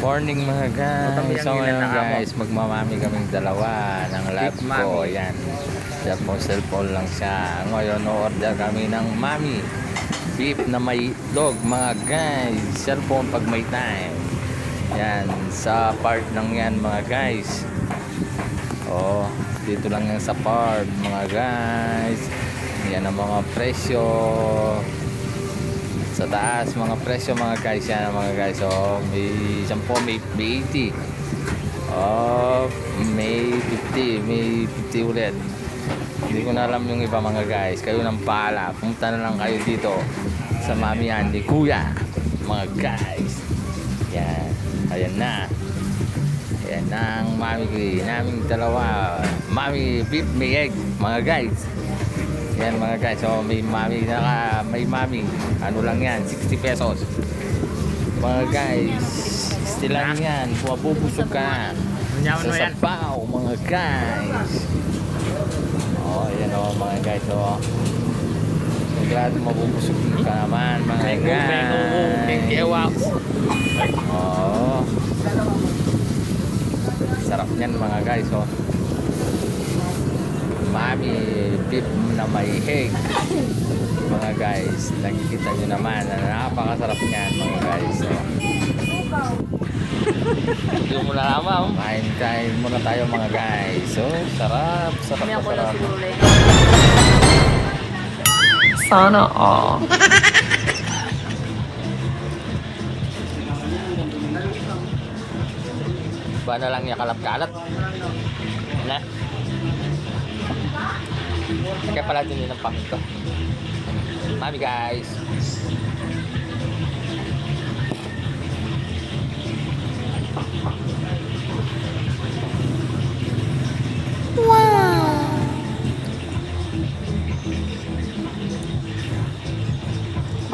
Morning mga guys. So ngayon guys, magmamami kaming dalawa ng lab ko. Ayan. Cellphone lang siya. Ngayon order kami ng mami. Beef na may itlog mga guys. Cellphone pag may time. Yan. Sa part lang yan mga guys. Oh, dito lang yan sa part mga guys. Yan ang mga presyo. Sa taas mga presyo mga guys, yan mga guys. So may 10, may 80, may 50, may 50 ulit. Hindi ko na alam yung iba mga guys, kayo nang pahala. Pumunta na lang kayo dito sa mamihan ni kuya mga guys. Yan, ayan na, ayan na ang mami naming dalawa. Mami beef may egg mga guys. Yan mga guys, so may mami ano lang yan, 60 pesos mga guys. Stilan yan, mabubusog ka sa sabaw mga guys. Oh yan o mga guys, so sigurado mabubusog ka naman mga guys. Oh, sarap yan mga guys. So mami beef na may egg mga guys, nakikita nyo naman na napakasarap niyan mga guys. So hindi mo na naman, kain muna tayo mga guys. So sarap sana all. Ba na lang niya kalap-kalat na. Kaya pala din ng pangit ko. Mami guys. Wow.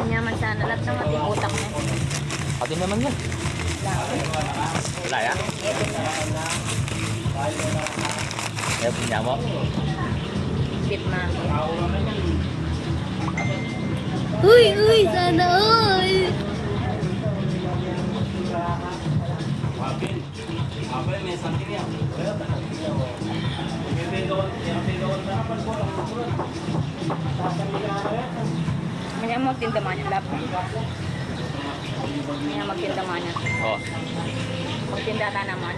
Yaman sana. Lahat ng ating utak mo. Pati naman yan. Wala ya? Kaya punya mo? Beef na. Uy, sana all. Kaya magtinda man yan, lap. Kaya magtinda man yan. Oh. Magtinda ka naman.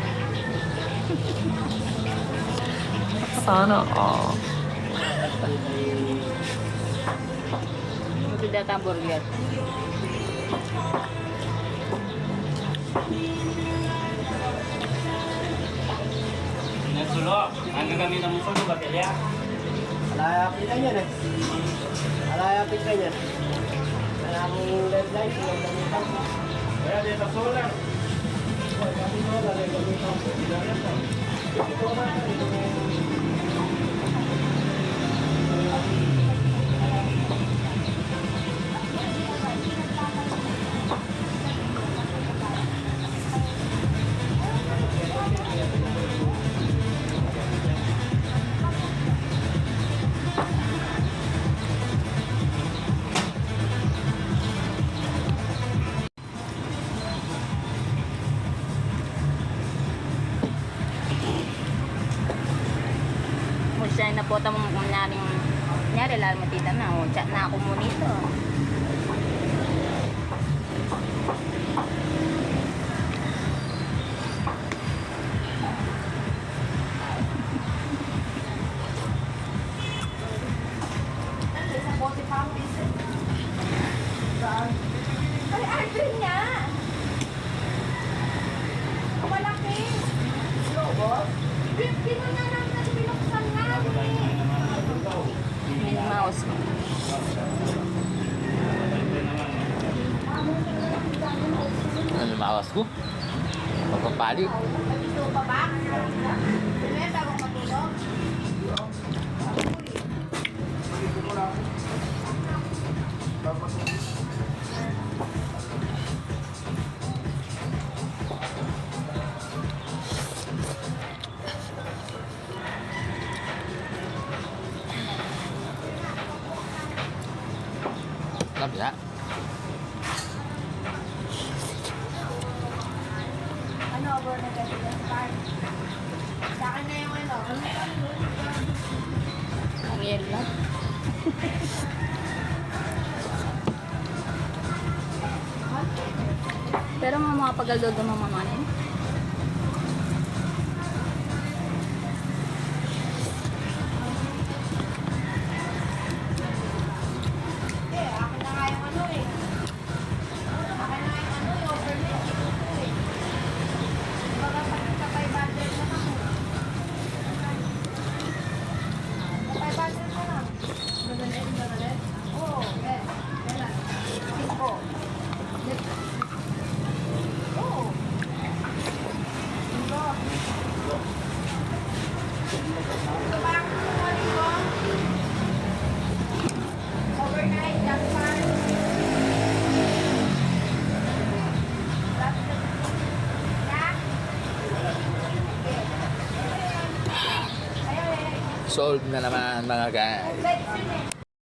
Sana all. Magtinda ka burger. Nagsulo, ang gagamitan mo sulo, baterya. Alayapin ka niyan eh. Alayapin ka niyan. Kaya mong red light, yung gamitan mo. Kaya dito solar. Siya na po tamo kunyari lalo matita na chat na ako mo nito. Ay, Arvin niya! Malaki! Lobo? Di mo na lang na binuksan nga eh. Mouse. Ano mawas ko? Magpapali. Ito pa ba? Pineta kong matulog. Lắm vậy. cover na ganyan card. Sa akin na yung ano. Ang yelo. Pero mga pagaldo mamaman. Akin na nga yung ano eh. Akin na nga yung ano, yung overnight. Baga sa 500 na lang. Sa 500 na lang. Magalit? Oo, yes. Kailan? 5. Oo. 5. Parang kumuli ko. Overnight, Japan. Solved na naman mga guys. Let's